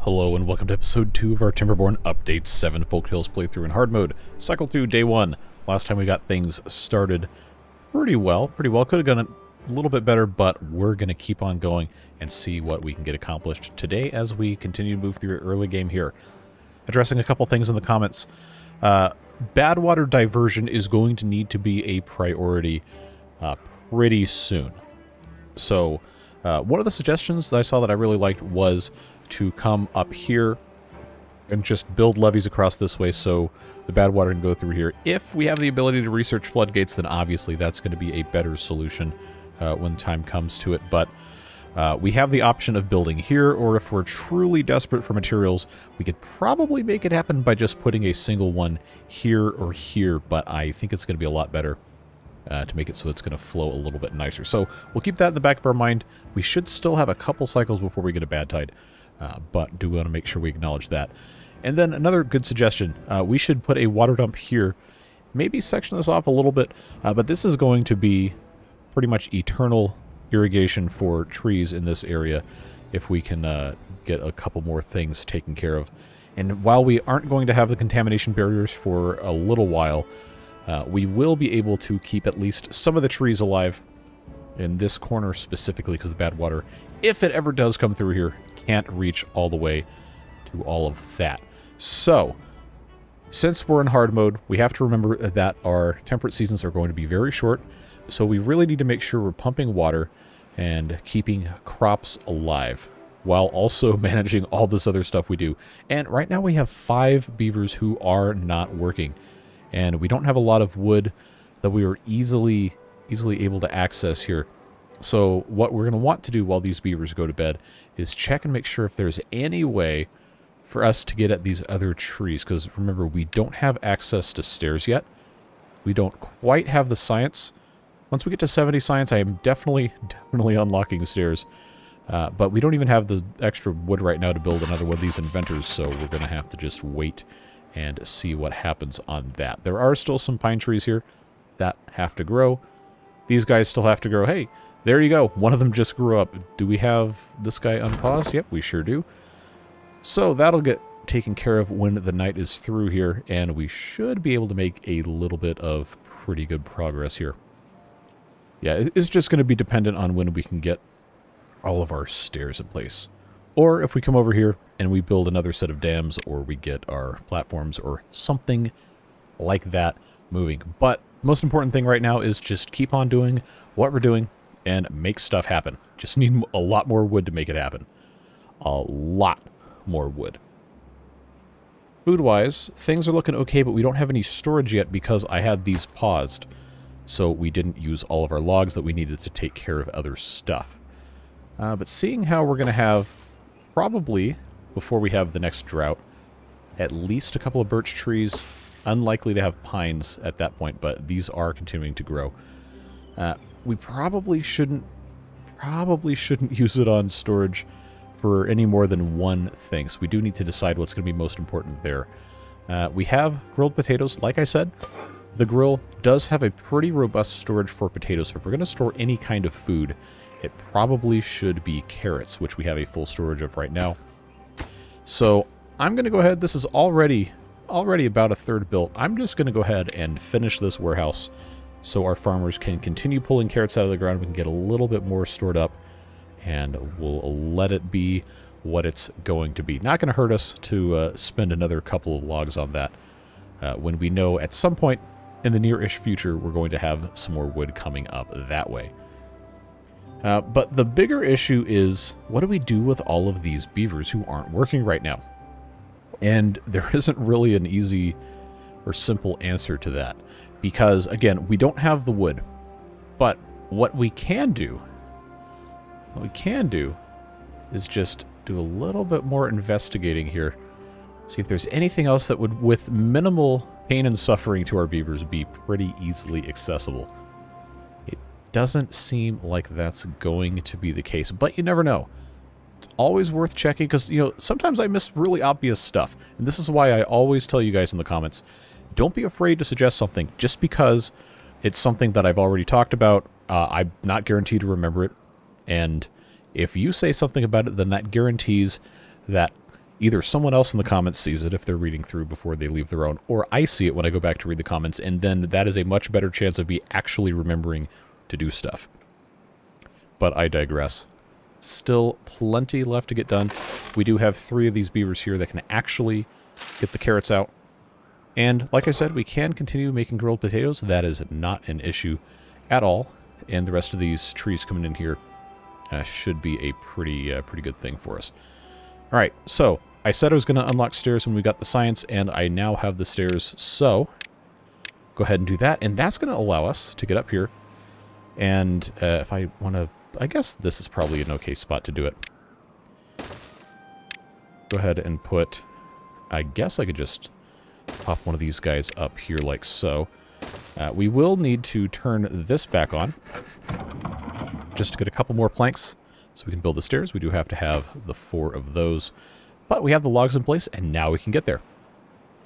Hello and welcome to episode 2 of our Timberborn Update 7 Folktails playthrough in hard mode. Cycle 2, day 1. Last time we got things started pretty well. Could have gone a little bit better, but we're going to keep on going and see what we can get accomplished today as we continue to move through the early game here. Addressing a couple things in the comments. Badwater diversion is going to need to be a priority pretty soon. So, one of the suggestions that I saw that I really liked was to come up here and just build levees across this way so the bad water can go through here. If we have the ability to research floodgates, then obviously that's going to be a better solution when time comes to it. But we have the option of building here, or if we're truly desperate for materials, we could probably make it happen by just putting a single one here or here, but I think it's going to be a lot better to make it so it's going to flow a little bit nicer. So we'll keep that in the back of our mind. We should still have a couple cycles before we get a bad tide. But do want to make sure we acknowledge that. And then another good suggestion, we should put a water dump here. Maybe section this off a little bit, but this is going to be pretty much eternal irrigation for trees in this area if we can get a couple more things taken care of. And while we aren't going to have the contamination barriers for a little while, we will be able to keep at least some of the trees alive in this corner specifically because the bad water, if it ever does come through here, can't reach all the way to all of that. So, since we're in hard mode, we have to remember that our temperate seasons are going to be very short, so we really need to make sure we're pumping water and keeping crops alive, while also managing all this other stuff we do. And right now we have 5 beavers who are not working, and we don't have a lot of wood that we were easily able to access here. So what we're going to want to do while these beavers go to bed is check and make sure if there's any way for us to get at these other trees. Because remember, we don't have access to stairs yet. We don't quite have the science. Once we get to 70 science, I am definitely unlocking stairs. But we don't even have the extra wood right now to build another one of these inventors. So we're going to have to just wait and see what happens on that. There are still some pine trees here that have to grow. These guys still have to grow. Hey, there you go. One of them just grew up. Do we have this guy unpaused? Yep, we sure do. So that'll get taken care of when the night is through here, and we should be able to make a little bit of pretty good progress here. Yeah, it's just going to be dependent on when we can get all of our stairs in place. Or if we come over here and we build another set of dams, or we get our platforms or something like that moving. But most important thing right now is just keep on doing what we're doing and make stuff happen. Just need a lot more wood to make it happen. A lot more wood. Food-wise, things are looking okay, but we don't have any storage yet because I had these paused. So we didn't use all of our logs that we needed to take care of other stuff. But seeing how we're going to have, probably, before we have the next drought, at least a couple of birch trees. Unlikely to have pines at that point, but these are continuing to grow. We probably shouldn't use it on storage for any more than one thing. So we do need to decide what's going to be most important there. We have grilled potatoes. Like I said, the grill does have a pretty robust storage for potatoes. So if we're going to store any kind of food, it probably should be carrots, which we have a full storage of right now. So I'm going to go ahead. This is already about a third built. I'm just going to go ahead and finish this warehouse so our farmers can continue pulling carrots out of the ground. We can get a little bit more stored up, and we'll let it be what it's going to be. Not going to hurt us to spend another couple of logs on that when we know at some point in the near-ish future we're going to have some more wood coming up that way. But the bigger issue is, what do we do with all of these beavers who aren't working right now? And there isn't really an easy or simple answer to that. Because, again, we don't have the wood. But what we can do is just do a little bit more investigating here. See if there's anything else that would, with minimal pain and suffering to our beavers, be pretty easily accessible. It doesn't seem like that's going to be the case, but you never know. It's always worth checking because, you know, sometimes I miss really obvious stuff. And this is why I always tell you guys in the comments, don't be afraid to suggest something just because it's something that I've already talked about. I'm not guaranteed to remember it. And if you say something about it, then that guarantees that either someone else in the comments sees it if they're reading through before they leave their own, or I see it when I go back to read the comments, and then that is a much better chance of me actually remembering to do stuff. But I digress. Still plenty left to get done. We do have 3 of these beavers here that can actually get the carrots out. And like I said, we can continue making grilled potatoes. That is not an issue at all. And the rest of these trees coming in here should be a pretty good thing for us. All right, so I said I was going to unlock stairs when we got the science, and I now have the stairs. So go ahead and do that, and that's going to allow us to get up here. And if I want to, I guess this is probably an okay spot to do it. Go ahead and put, I guess I could just pop one of these guys up here like so. We will need to turn this back on just to get a couple more planks so we can build the stairs. We do have to have the 4 of those, but we have the logs in place, and now we can get there.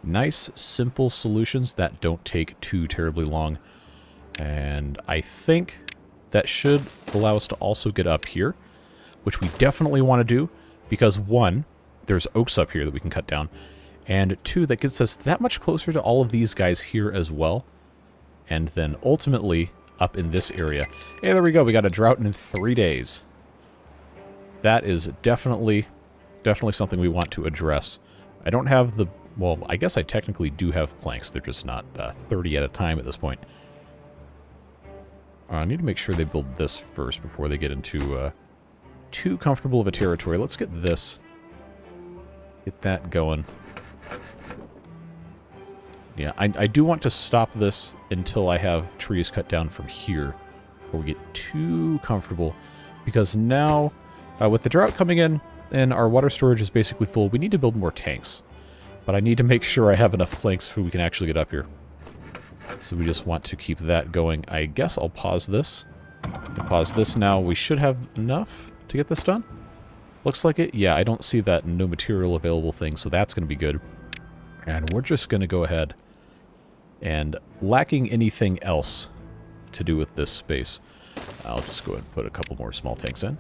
Nice, simple solutions that don't take too terribly long. And I think that should allow us to also get up here, which we definitely want to do, because 1, there's oaks up here that we can cut down, and 2, that gets us that much closer to all of these guys here as well. And then ultimately up in this area. Hey, there we go. We got a drought in 3 days. That is definitely something we want to address. I don't have the, well, I guess I technically do have planks. They're just not 30 at a time at this point. I need to make sure they build this first before they get into too comfortable of a territory. Let's get this. Get that going. Yeah, I do want to stop this until I have trees cut down from here, before we get too comfortable. Because now, with the drought coming in, and our water storage is basically full, we need to build more tanks. But I need to make sure I have enough planks so we can actually get up here. So we just want to keep that going. I guess I'll pause this. Pause this now. We should have enough to get this done. Looks like it. Yeah, I don't see that no material available thing, so that's going to be good. And we're just going to go ahead and, lacking anything else to do with this space, I'll just go ahead and put a couple more small tanks in.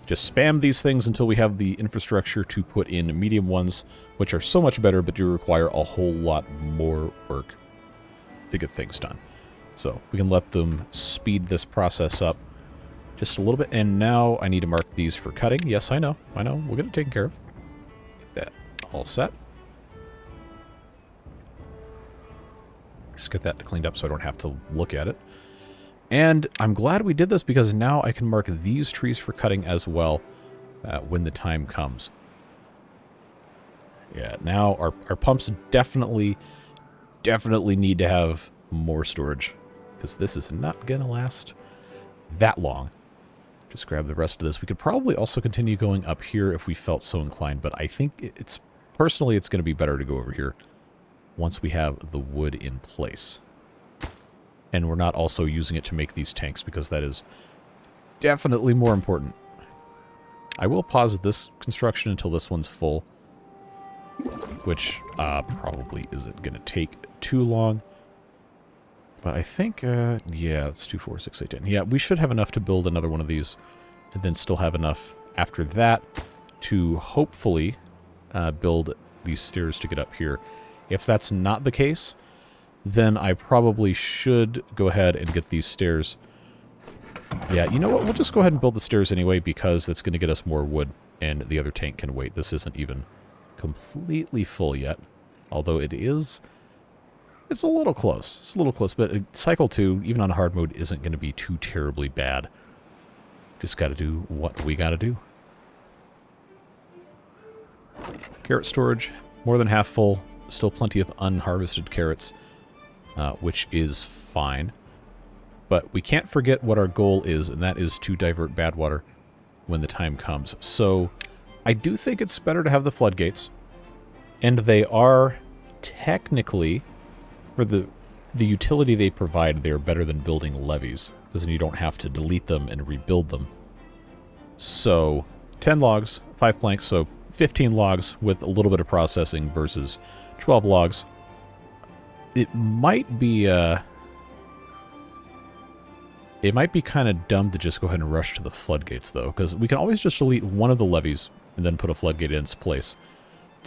Just spam these things until we have the infrastructure to put in medium ones, which are so much better, but do require a whole lot more work to get things done. So we can let them speed this process up just a little bit. And now I need to mark these for cutting. Yes, I know. We'll get it taken care of. Get that all set. Just get that cleaned up so I don't have to look at it. And I'm glad we did this, because now I can mark these trees for cutting as well when the time comes. Yeah, now our pumps definitely need to have more storage, because this is not going to last that long. Just grab the rest of this. We could probably also continue going up here if we felt so inclined, but I think personally it's going to be better to go over here once we have the wood in place. And we're not also using it to make these tanks, because that is definitely more important. I will pause this construction until this one's full, which probably isn't going to take too long. But I think, yeah, it's 2, 4, 6, 8, 10. Yeah, we should have enough to build another one of these, and then still have enough after that to hopefully build these stairs to get up here. If that's not the case, then I probably should go ahead and get these stairs. Yeah, you know what? We'll just go ahead and build the stairs anyway, because that's going to get us more wood, and the other tank can wait. This isn't even completely full yet, although it is. It's a little close. It's a little close, but cycle 2, even on hard mode, isn't going to be too terribly bad. Just got to do what we got to do. Carrot storage, more than half full. Still plenty of unharvested carrots, which is fine. But we can't forget what our goal is, and that is to divert badwater when the time comes. So I do think it's better to have the floodgates, and they are technically, for the utility they provide, they're better than building levees, because then you don't have to delete them and rebuild them. So 10 logs, 5 planks, so 15 logs with a little bit of processing versus 12 logs. It might be kind of dumb to just go ahead and rush to the floodgates, though, because we can always just delete one of the levees and then put a floodgate in its place.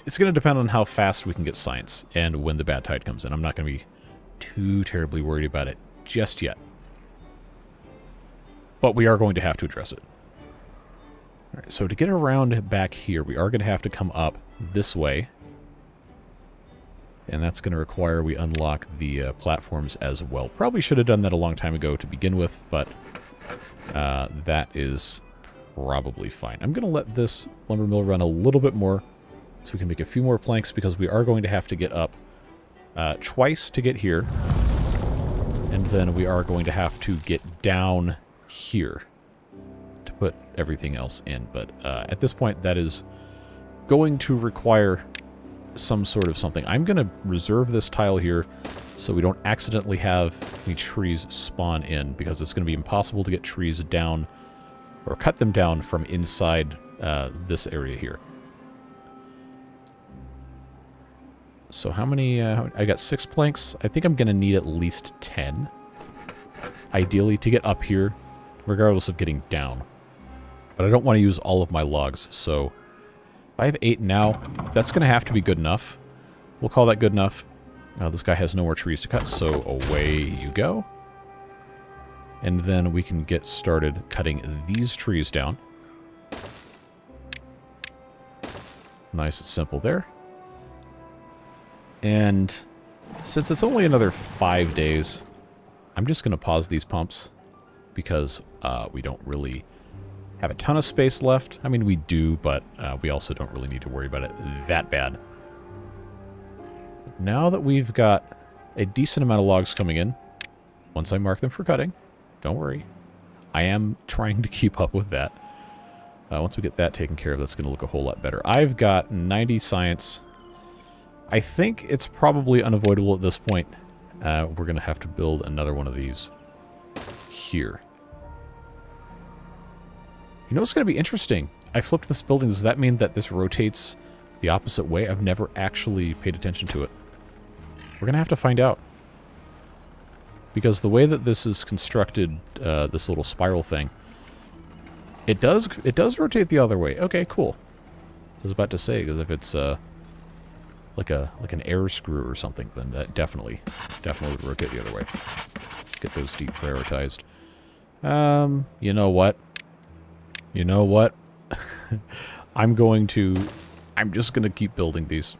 It's going to depend on how fast we can get science and when the bad tide comes in. I'm not going to be too terribly worried about it just yet. But we are going to have to address it. All right, so to get around back here, we are going to have to come up this way. And that's going to require we unlock the platforms as well. Probably should have done that a long time ago to begin with, but that is probably fine. I'm going to let this lumber mill run a little bit more so we can make a few more planks, because we are going to have to get up twice to get here. And then we are going to have to get down here to put everything else in. But at this point, that is going to require some sort of something. I'm going to reserve this tile here so we don't accidentally have any trees spawn in, because it's going to be impossible to get trees down or cut them down from inside this area here. So how many... I got 6 planks. I think I'm going to need at least 10, ideally, to get up here, regardless of getting down. But I don't want to use all of my logs, so if I have 8 now, that's going to have to be good enough. We'll call that good enough. This guy has no more trees to cut, so away you go. And then we can get started cutting these trees down. Nice and simple there. And since it's only another 5 days, I'm just going to pause these pumps, because we don't really have a ton of space left. I mean, we do, but we also don't really need to worry about it that bad. Now that we've got a decent amount of logs coming in, once I mark them for cutting, don't worry, I am trying to keep up with that. Once we get that taken care of, that's going to look a whole lot better. I've got 90 science. I think it's probably unavoidable at this point. We're going to have to build another one of these here. You know what's going to be interesting? I flipped this building. Does that mean that this rotates the opposite way? I've never actually paid attention to it. We're going to have to find out. Because the way that this is constructed, this little spiral thing, it does rotate the other way. Okay, cool. I was about to say, because if it's like an air screw or something, then that definitely would rotate the other way. Get those deprioritized. You know what? You know what? I'm just going to keep building these.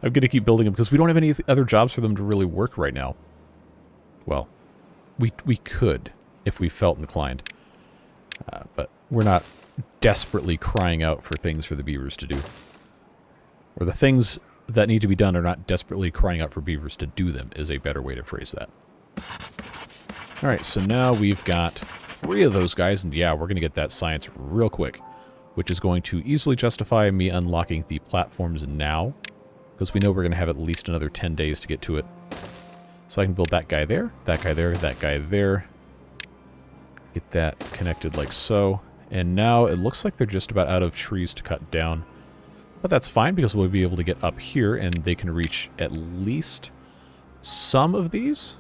I'm going to keep building them because we don't have any other jobs for them to really work right now. Well, we could if we felt inclined. But we're not desperately crying out for things for the beavers to do. Or the things that need to be done are not desperately crying out for beavers to do them, is a better way to phrase that. Alright, so now we've got 3 of those guys, and yeah, we're going to get that science real quick, which is going to easily justify me unlocking the platforms now, because we know we're going to have at least another 10 days to get to it. So I can build that guy there, that guy there, that guy there. Get that connected like so. And now it looks like they're just about out of trees to cut down. But that's fine, because we'll be able to get up here and they can reach at least some of these.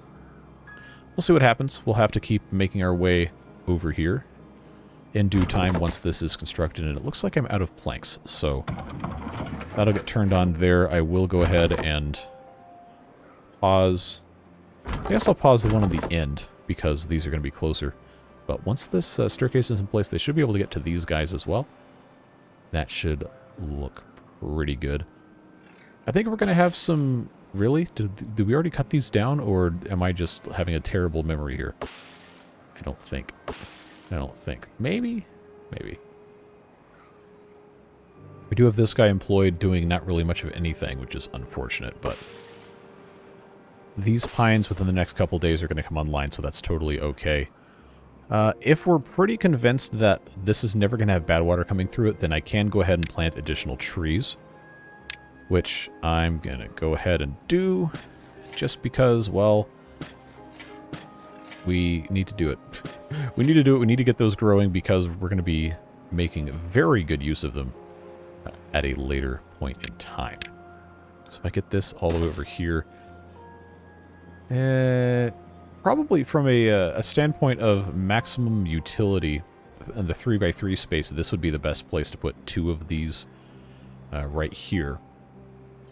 We'll see what happens. We'll have to keep making our way over here in due time once this is constructed. And it looks like I'm out of planks, so that'll get turned on there. I will go ahead and pause. I guess I'll pause the one on the end, because these are going to be closer. But once this staircase is in place, they should be able to get to these guys as well. That should look pretty good. I think we're going to have some... Really? Did we already cut these down, or am I just having a terrible memory here? I don't think. I don't think. Maybe? Maybe. We do have this guy employed doing not really much of anything, which is unfortunate, but... These pines within the next couple days are going to come online, so that's totally okay. If we're pretty convinced that this is never going to have bad water coming through it, then I can go ahead and plant additional trees. Which I'm going to go ahead and do, just because, well, we need to do it. We need to do it. We need to get those growing, because we're going to be making very good use of them at a later point in time. So if I get this all the way over here, probably from a standpoint of maximum utility, in the 3x3 space, this would be the best place to put 2 of these right here.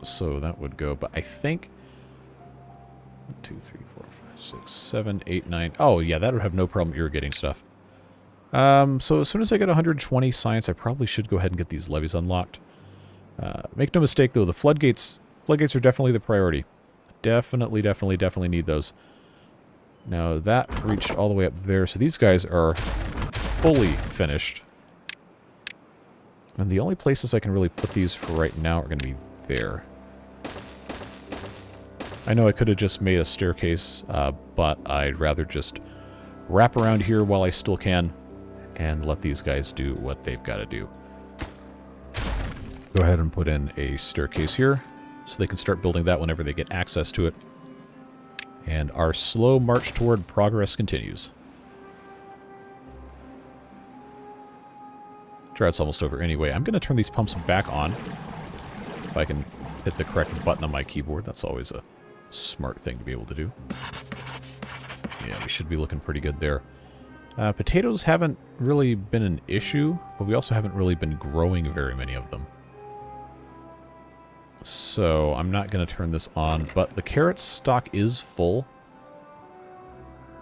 So that would go, but I think 1, 2, 3, 4, 5, 6, 7, 8, 9. Oh, yeah, that would have no problem irrigating stuff. So as soon as I get 120 science, I probably should go ahead and get these levees unlocked. Make no mistake, though, the floodgates are definitely the priority. Definitely need those. Now, that reached all the way up there, so these guys are fully finished. And the only places I can really put these for right now are going to be there. I know I could have just made a staircase, but I'd rather just wrap around here while I still can and let these guys do what they've got to do. Go ahead and put in a staircase here so they can start building that whenever they get access to it. And our slow march toward progress continues. Drought's almost over anyway. I'm going to turn these pumps back on. If I can hit the correct button on my keyboard, that's always a smart thing to be able to do. Yeah, we should be looking pretty good there. Potatoes haven't really been an issue, but we also haven't really been growing very many of them. So I'm not going to turn this on, but the carrot stock is full.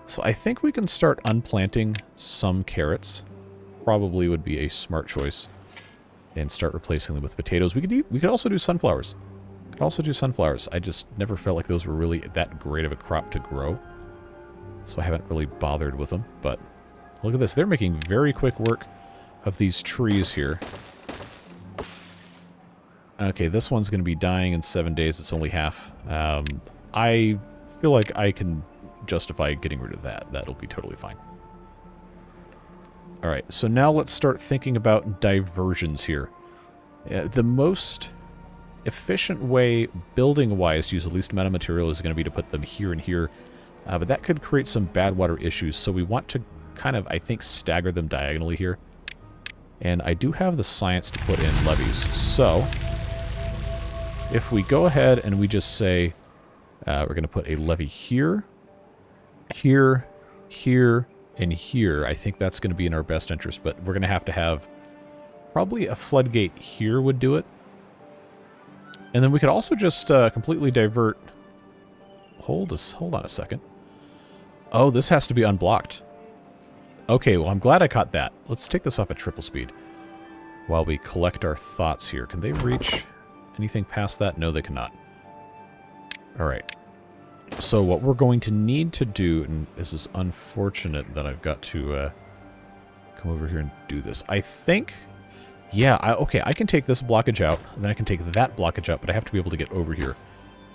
So I think we can start unplanting some carrots. Probably would be a smart choice. And start replacing them with potatoes. We could also do sunflowers. I just never felt like those were really that great of a crop to grow. So I haven't really bothered with them. But look at this. They're making very quick work of these trees here. Okay, this one's going to be dying in 7 days. It's only half. I feel like I can justify getting rid of that. That'll be totally fine. Alright, so now let's start thinking about diversions here. The most efficient way, building-wise, to use the least amount of material is going to be to put them here and here. But that could create some bad water issues, so we want to kind of, I think, stagger them diagonally here. And I do have the science to put in levees, so if we go ahead and we just say we're going to put a levee here, here, here, and here, I think that's going to be in our best interest, but we're going to have probably a floodgate here would do it. And then we could also just completely divert. Hold on a second. Oh, this has to be unblocked. Okay, well, I'm glad I caught that. Let's take this off at triple speed while we collect our thoughts here. Can they reach anything past that? No, they cannot. All right. So what we're going to need to do, and this is unfortunate that I've got to come over here and do this. I think, yeah, okay, I can take this blockage out, and then I can take that blockage out, but I have to be able to get over here.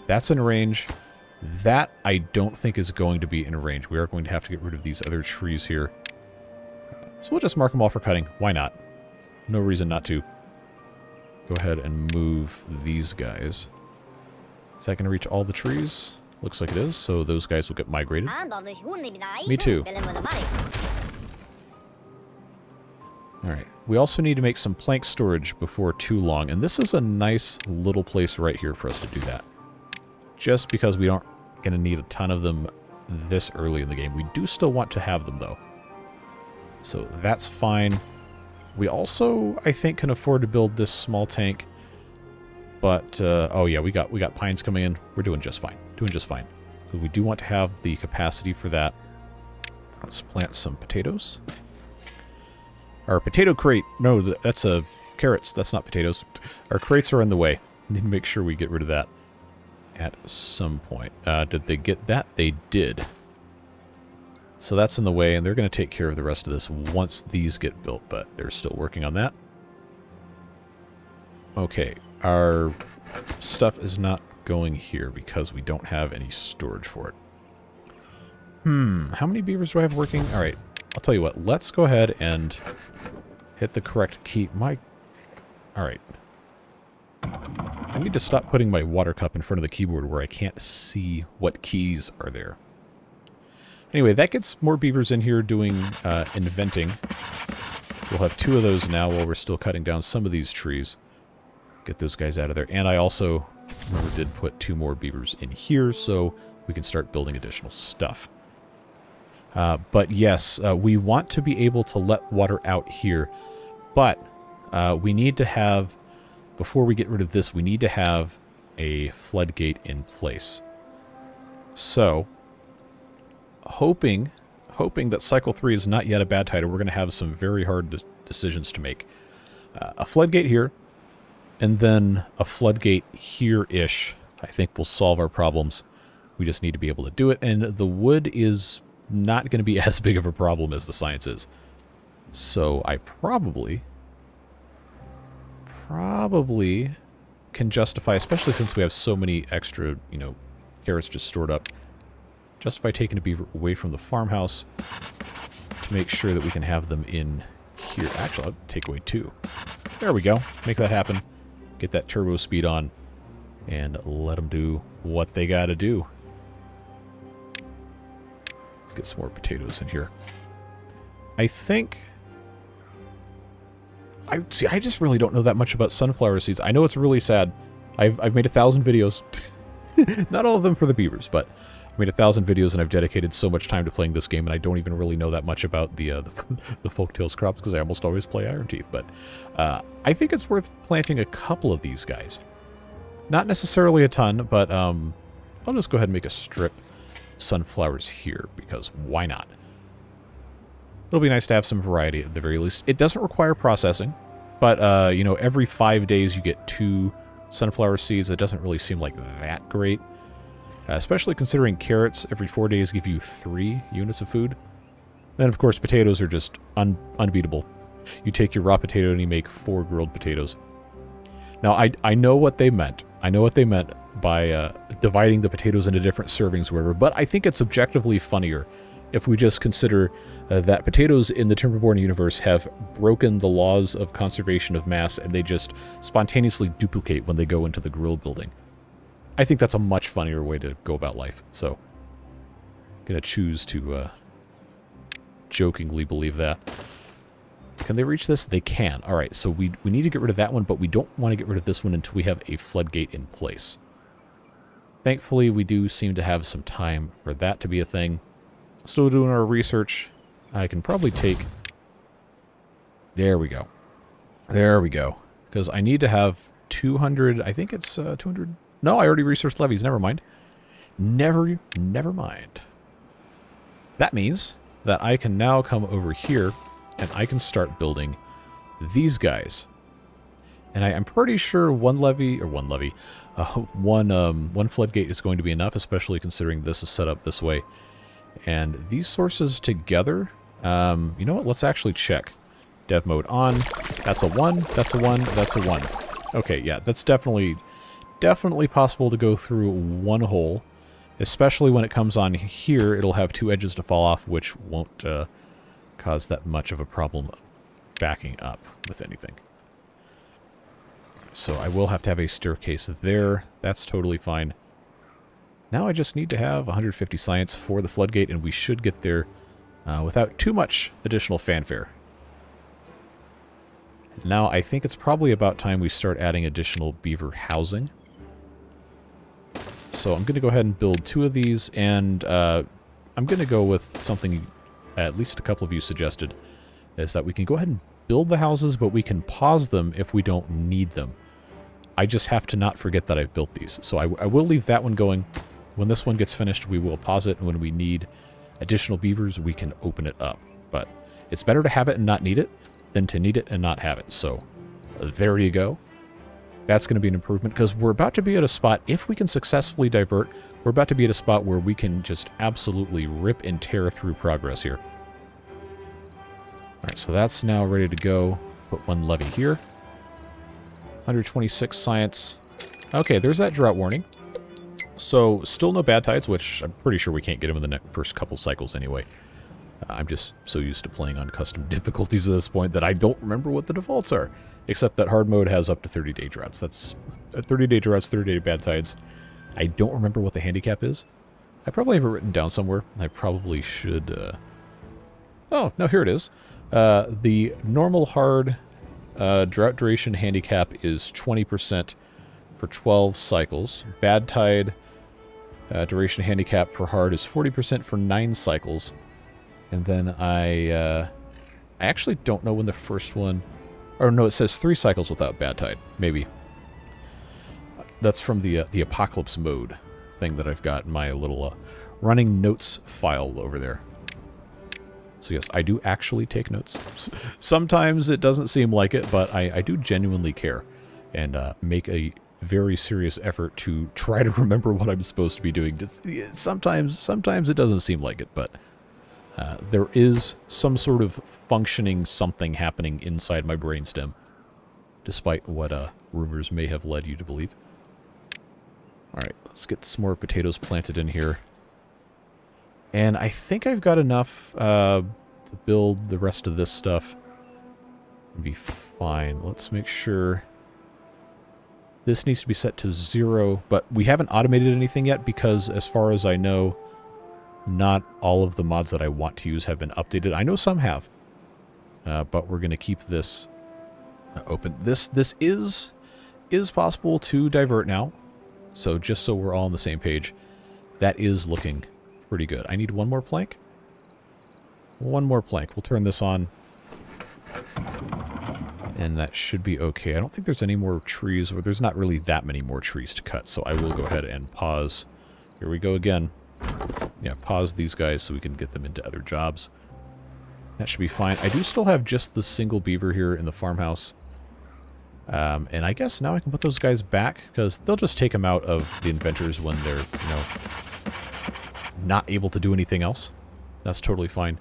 That's in range. That I don't think is going to be in range. We are going to have to get rid of these other trees here. So we'll just mark them all for cutting. Why not? No reason not to. Go ahead and move these guys. Is that going to reach all the trees? Looks like it is, so those guys will get migrated. Me too. Alright, we also need to make some plank storage before too long, and this is a nice little place right here for us to do that. Just because we aren't going to need a ton of them this early in the game. We do still want to have them, though. So that's fine. We also, I think, can afford to build this small tank. But, oh yeah, we got pines coming in. We're doing just fine. But we do want to have the capacity for that. Let's plant some potatoes. Our potato crate. No, that's carrots. That's not potatoes. Our crates are in the way. Need to make sure we get rid of that at some point. Did they get that? They did. So that's in the way, and they're going to take care of the rest of this once these get built, but they're still working on that. Okay, our stuff is not going here because we don't have any storage for it. How many beavers do I have working? All right, I'll tell you what. Let's go ahead and hit the correct key. All right. I need to stop putting my water cup in front of the keyboard where I can't see what keys are there. Anyway, that gets more beavers in here doing inventing. We'll have 2 of those now while we're still cutting down some of these trees. Get those guys out of there. And I also, remember, did put 2 more beavers in here so we can start building additional stuff. But yes, we want to be able to let water out here. But we need to have, before we get rid of this, we need to have a floodgate in place. So, hoping that cycle 3 is not yet a bad tide, or we're going to have some very hard decisions to make. A floodgate here, and then a floodgate here-ish, I think will solve our problems. We just need to be able to do it, and the wood is not going to be as big of a problem as the science is. So I probably can justify, especially since we have so many extra, you know, carrots just stored up, justify taking a beaver away from the farmhouse to make sure that we can have them in here. Actually, I'll take away 2. There we go. Make that happen. Get that turbo speed on and let them do what they gotta do. Let's get some more potatoes in here. I think... I just really don't know that much about sunflower seeds. I know it's really sad. I've made 1,000 videos. Not all of them for the beavers, but I made 1,000 videos and I've dedicated so much time to playing this game, and I don't even really know that much about the Folktails crops because I almost always play Iron Teeth. But I think it's worth planting a couple of these guys. Not necessarily a ton, but I'll just go ahead and make a strip of sunflowers here because why not? It'll be nice to have some variety at the very least. It doesn't require processing, but, you know, every 5 days you get 2 sunflower seeds. It doesn't really seem like that great. Especially considering carrots every 4 days give you 3 units of food. Then, of course, potatoes are just unbeatable. You take your raw potato and you make 4 grilled potatoes. Now, I know what they meant. I know what they meant by dividing the potatoes into different servings or whatever, but I think it's objectively funnier if we just consider that potatoes in the Timberborn universe have broken the laws of conservation of mass and they just spontaneously duplicate when they go into the grill building. I think that's a much funnier way to go about life, so I'm going to choose to jokingly believe that. Can they reach this? They can. Alright, so we need to get rid of that one, but we don't want to get rid of this one until we have a floodgate in place. Thankfully, we do seem to have some time for that to be a thing. Still doing our research. I can probably take... There we go. There we go. Because I need to have 200... I think it's 200... No, I already researched levees. Never mind. Never mind. That means that I can now come over here and I can start building these guys. And I'm pretty sure one floodgate is going to be enough, especially considering this is set up this way. And these sources together, you know what? Let's actually check. Dev mode on. That's a 1. That's a 1. That's a 1. Okay, yeah, that's definitely possible to go through one hole. Especially when it comes on here, it'll have 2 edges to fall off, which won't cause that much of a problem backing up with anything. So I will have to have a staircase there. That's totally fine. Now I just need to have 150 science for the floodgate, and we should get there without too much additional fanfare. Now I think it's probably about time we start adding additional beaver housing. So I'm going to go ahead and build 2 of these, and I'm going to go with something at least a couple of you suggested, is that we can go ahead and build the houses, but we can pause them if we don't need them. I just have to not forget that I've built these. So I will leave that one going. When this one gets finished, we will pause it, and when we need additional beavers, we can open it up. But it's better to have it and not need it than to need it and not have it. So there you go. That's going to be an improvement, because we're about to be at a spot, if we can successfully divert, we're about to be at a spot where we can just absolutely rip and tear through progress here. Alright, so that's now ready to go. Put 1 levee here. 126 science. Okay, there's that drought warning. So, still no bad tides, which I'm pretty sure we can't get them in the first couple cycles anyway. I'm just so used to playing on custom difficulties at this point that I don't remember what the defaults are. Except that hard mode has up to 30-day droughts. That's 30-day droughts, 30-day bad tides. I don't remember what the handicap is. I probably have it written down somewhere. I probably should... Oh, no, here it is. The normal hard drought duration handicap is 20% for 12 cycles. Bad tide duration handicap for hard is 40% for 9 cycles. And then I actually don't know when the first one... Or no, it says 3 cycles without bad tide. Maybe. That's from the Apocalypse mode thing that I've got in my little running notes file over there. So yes, I do actually take notes. Sometimes it doesn't seem like it, but I do genuinely care. And make a very serious effort to try to remember what I'm supposed to be doing. Sometimes it doesn't seem like it, but there is some sort of functioning something happening inside my brainstem, despite what rumors may have led you to believe. Alright, let's get some more potatoes planted in here. And I think I've got enough to build the rest of this stuff and be fine. Let's make sure this needs to be set to 0, but we haven't automated anything yet because, as far as I know, not all of the mods that I want to use have been updated. I know some have, but we're going to keep this open. This is possible to divert now, so just so we're all on the same page, that is looking pretty good. I need one more plank. One more plank. We'll turn this on, and that should be okay. I don't think there's any more trees, or there's not really that many more trees to cut, so I will go ahead and pause. Here we go again. Yeah, pause these guys so we can get them into other jobs. That should be fine. I do still have just the single beaver here in the farmhouse. And I guess now I can put those guys back, because they'll just take them out of the inventors when they're, you know, not able to do anything else. That's totally fine.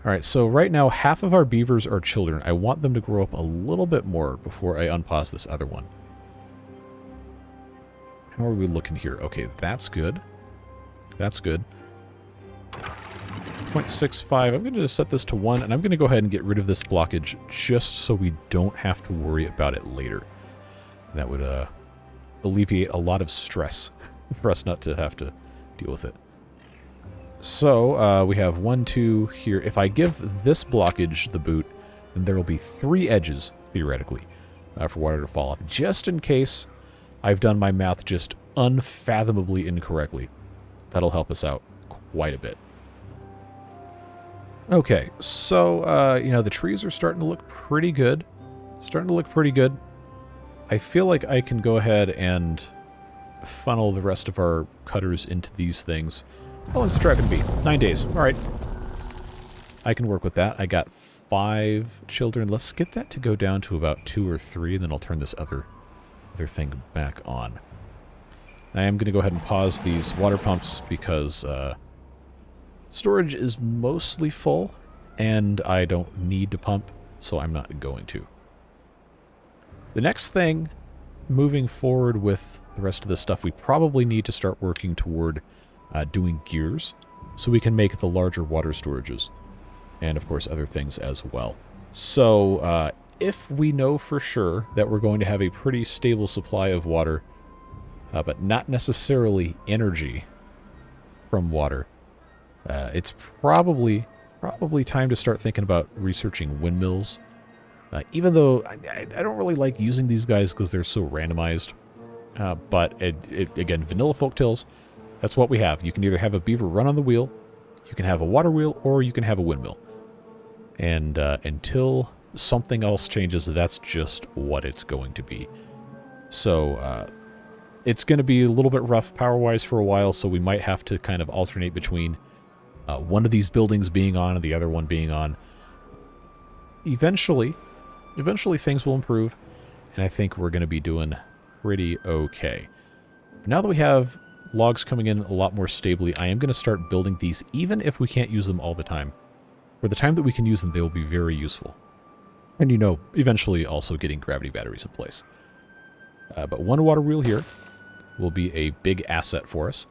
Alright, so right now half of our beavers are children. I want them to grow up a little bit more before I unpause this other one. How are we looking here? Okay, that's good. That's good. 0.65. I'm going to set this to 1, and I'm going to go ahead and get rid of this blockage just so we don't have to worry about it later. That would alleviate a lot of stress for us not to have to deal with it. So, we have 1, 2 here. If I give this blockage the boot, then there will be 3 edges, theoretically, for water to fall off, just in case I've done my math just unfathomably incorrectly. That'll help us out quite a bit. Okay, so, you know, the trees are starting to look pretty good. I feel like I can go ahead and funnel the rest of our cutters into these things. How long's the drive going to be? 9 days. Alright. I can work with that. I got 5 children. Let's get that to go down to about 2 or 3, and then I'll turn this other thing back on. I am going to go ahead and pause these water pumps because storage is mostly full, and I don't need to pump, so I'm not going to. The next thing, moving forward with the rest of this stuff, we probably need to start working toward doing gears so we can make the larger water storages, and of course other things as well. So if we know for sure that we're going to have a pretty stable supply of water, but not necessarily energy from water, it's probably time to start thinking about researching windmills. Even though I don't really like using these guys because they're so randomized. But again, vanilla Folktails, that's what we have. You can either have a beaver run on the wheel, you can have a water wheel, or you can have a windmill. And until something else changes, that's just what it's going to be. So it's going to be a little bit rough power-wise for a while, so we might have to kind of alternate between one of these buildings being on and the other one being on. Eventually things will improve, and I think we're going to be doing pretty okay. But now that we have logs coming in a lot more stably, I am going to start building these, even if we can't use them all the time. For the time that we can use them, they will be very useful. And, you know, eventually also getting gravity batteries in place. But one water wheel here will be a big asset for us.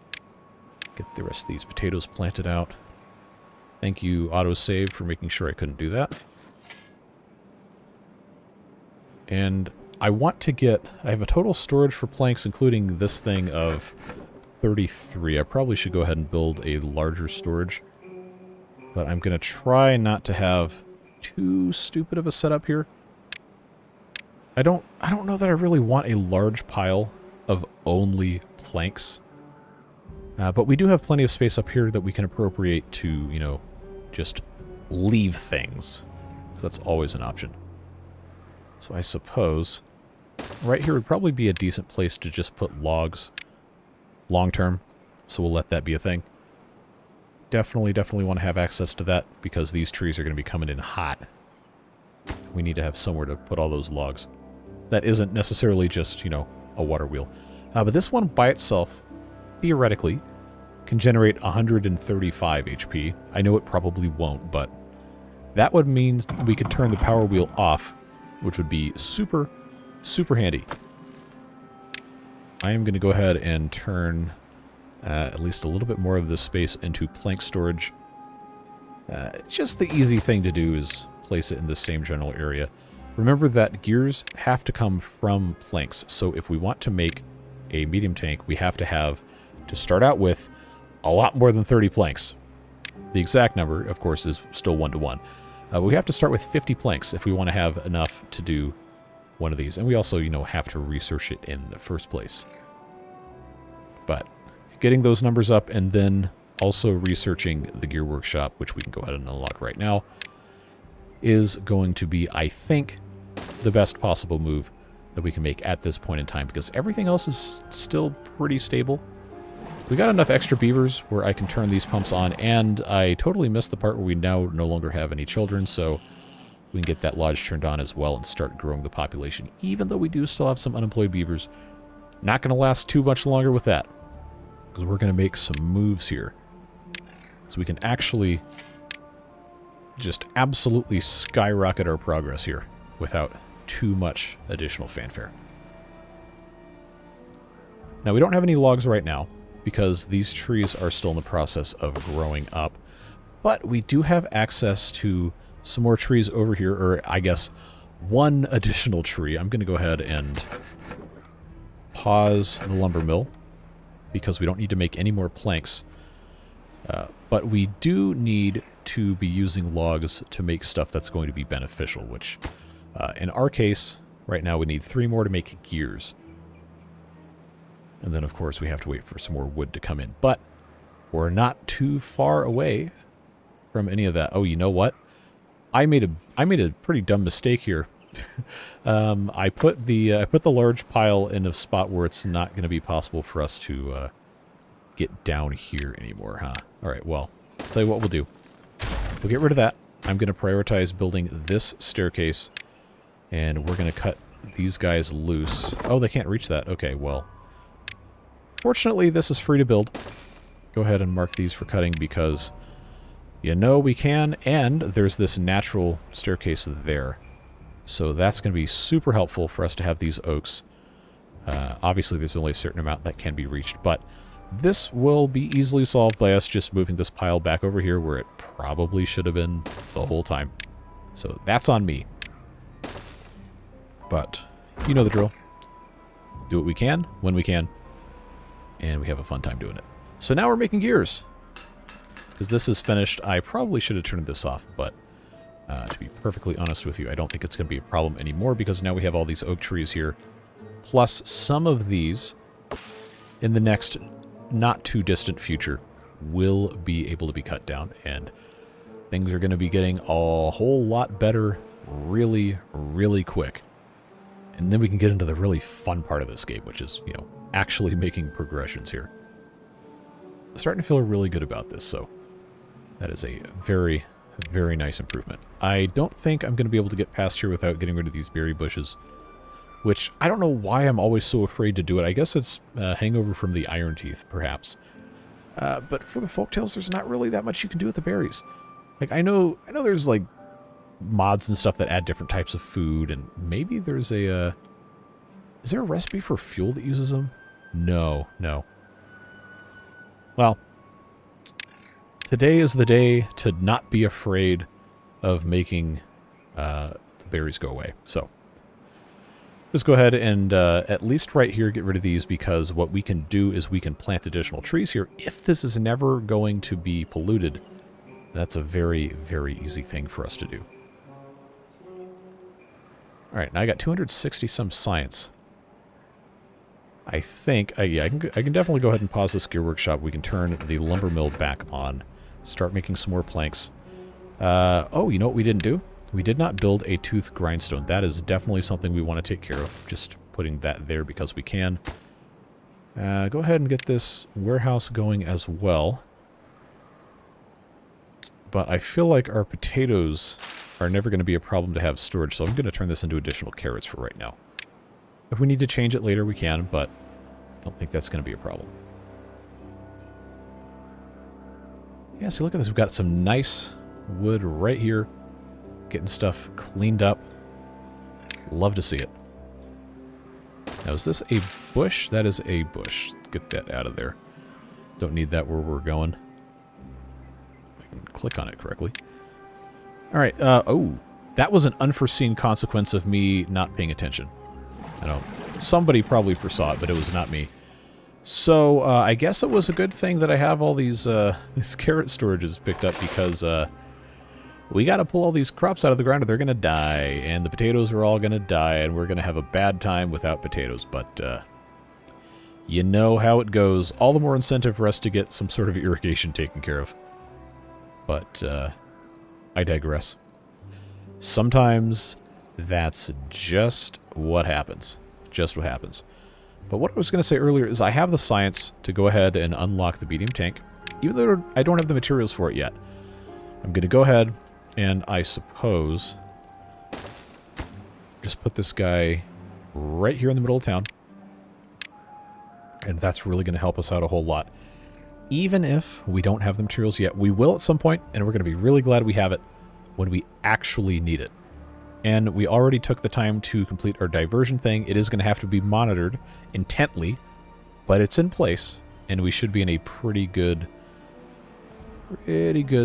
Get the rest of these potatoes planted out. Thank you, autosave, for making sure I couldn't do that. And I want to get... I have a total storage for planks, including this thing, of 33. I probably should go ahead and build a larger storage. But I'm going to try not to have too stupid of a setup here. I don't know that I really want a large pile of only planks. But we do have plenty of space up here that we can appropriate to, you know, just leave things. So that's always an option. So I suppose right here would probably be a decent place to just put logs long term. So we'll let that be a thing. Definitely want to have access to that because these trees are going to be coming in hot. We need to have somewhere to put all those logs. That isn't necessarily just, you know, a water wheel. But this one by itself, theoretically, can generate 135 HP. I know it probably won't, but that would mean we could turn the power wheel off, which would be super, super handy. I am going to go ahead and turn at least a little bit more of this space into plank storage. Just the easy thing to do is place it in the same general area. Remember that gears have to come from planks, so if we want to make a medium tank, we have to start out with a lot more than 30 planks. The exact number, of course, is still 1-to-1. But we have to start with 50 planks if we want to have enough to do one of these. And we also, you know, have to research it in the first place. But getting those numbers up and then also researching the gear workshop, which we can go ahead and unlock right now, is going to be, I think, the best possible move that we can make at this point in time, because everything else is still pretty stable. We got enough extra beavers where I can turn these pumps on, and I totally missed the part where we now no longer have any children, so we can get that lodge turned on as well and start growing the population, even though we do still have some unemployed beavers. Not going to last too much longer with that, because we're going to make some moves here. So we can actually just absolutely skyrocket our progress here without too much additional fanfare. Now, we don't have any logs right now, because these trees are still in the process of growing up. But we do have access to some more trees over here, or I guess one additional tree. I'm going to go ahead and pause the lumber mill, because we don't need to make any more planks. But we do need to be using logs to make stuff that's going to be beneficial, which in our case, right now we need 3 more to make gears. And then, of course, we have to wait for some more wood to come in. But we're not too far away from any of that. Oh, you know what? I made a pretty dumb mistake here. I put the large pile in a spot where it's not going to be possible for us to get down here anymore, huh? All right, well, I'll tell you what we'll do. We'll get rid of that. I'm going to prioritize building this staircase, and we're going to cut these guys loose. Oh, they can't reach that. Okay, well, fortunately, this is free to build. Go ahead and mark these for cutting because, you know, we can, and there's this natural staircase there. So that's going to be super helpful for us to have these oaks. Obviously, there's only a certain amount that can be reached, but this will be easily solved by us just moving this pile back over here where it probably should have been the whole time. So that's on me. But you know the drill. Do what we can, when we can, and we have a fun time doing it. So now we're making gears. Because this is finished, I probably should have turned this off, but to be perfectly honest with you, I don't think it's going to be a problem anymore because now we have all these oak trees here. Plus, some of these, in the next not too distant future, will be able to be cut down, and things are going to be getting a whole lot better really, really quick. And then we can get into the really fun part of this game, which is, you know, actually making progressions here. Starting to feel really good about this, so that is a very, very nice improvement. I don't think I'm going to be able to get past here without getting rid of these berry bushes, which I don't know why I'm always so afraid to do it. I guess it's a hangover from the Iron Teeth, perhaps. But for the Folktails, there's not really that much you can do with the berries. Like, I know there's, like, mods and stuff that add different types of food, and maybe there's a, is there a recipe for fuel that uses them? No. Well, today is the day to not be afraid of making the berries go away. So, just go ahead and at least right here get rid of these, because what we can do is we can plant additional trees here. If this is never going to be polluted, that's a very, very easy thing for us to do. Alright, now I got 260 some science. I think, yeah, I can definitely go ahead and pause this gear workshop. We can turn the lumber mill back on, start making some more planks. Oh, you know what we didn't do? We did not build a tooth grindstone. That is definitely something we want to take care of. Just putting that there because we can. Go ahead and get this warehouse going as well. But I feel like our potatoes are never going to be a problem to have storage, so I'm going to turn this into additional carrots for right now. If we need to change it later, we can, but I don't think that's going to be a problem. Yeah, see, look at this. We've got some nice wood right here. Getting stuff cleaned up. Love to see it. Now, is this a bush? That is a bush. Get that out of there. Don't need that where we're going. I can click on it correctly. All right. Oh, that was an unforeseen consequence of me not paying attention. I know somebody probably foresaw it, but it was not me. So I guess it was a good thing that I have all these carrot storages picked up because we got to pull all these crops out of the ground or they're going to die, and the potatoes are all going to die, and we're going to have a bad time without potatoes. But you know how it goes. All the more incentive for us to get some sort of irrigation taken care of. But I digress. Sometimes that's just what happens. Just what happens. But what I was going to say earlier is I have the science to go ahead and unlock the medium tank, even though I don't have the materials for it yet. I'm going to go ahead and I suppose just put this guy right here in the middle of town. And that's really going to help us out a whole lot. Even if we don't have the materials yet, we will at some point, and we're going to be really glad we have it when we actually need it. And we already took the time to complete our diversion thing. It is going to have to be monitored intently, but it's in place, and we should be in a pretty good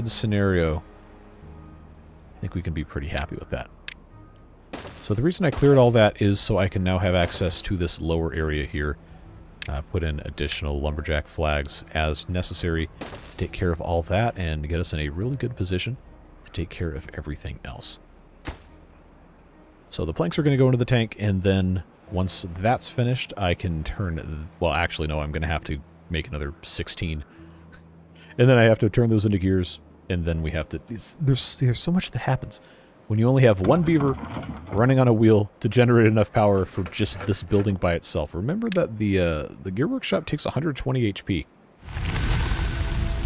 scenario. I think we can be pretty happy with that. So the reason I cleared all that is so I can now have access to this lower area here. Put in additional lumberjack flags as necessary to take care of all that and get us in a really good position to take care of everything else. So the planks are going to go into the tank, and then once that's finished, I can turn... Well, actually, no, I'm going to have to make another 16. And then I have to turn those into gears, and then we have to... There's so much that happens when you only have one beaver running on a wheel to generate enough power for just this building by itself. Remember that the gear workshop takes 120 HP.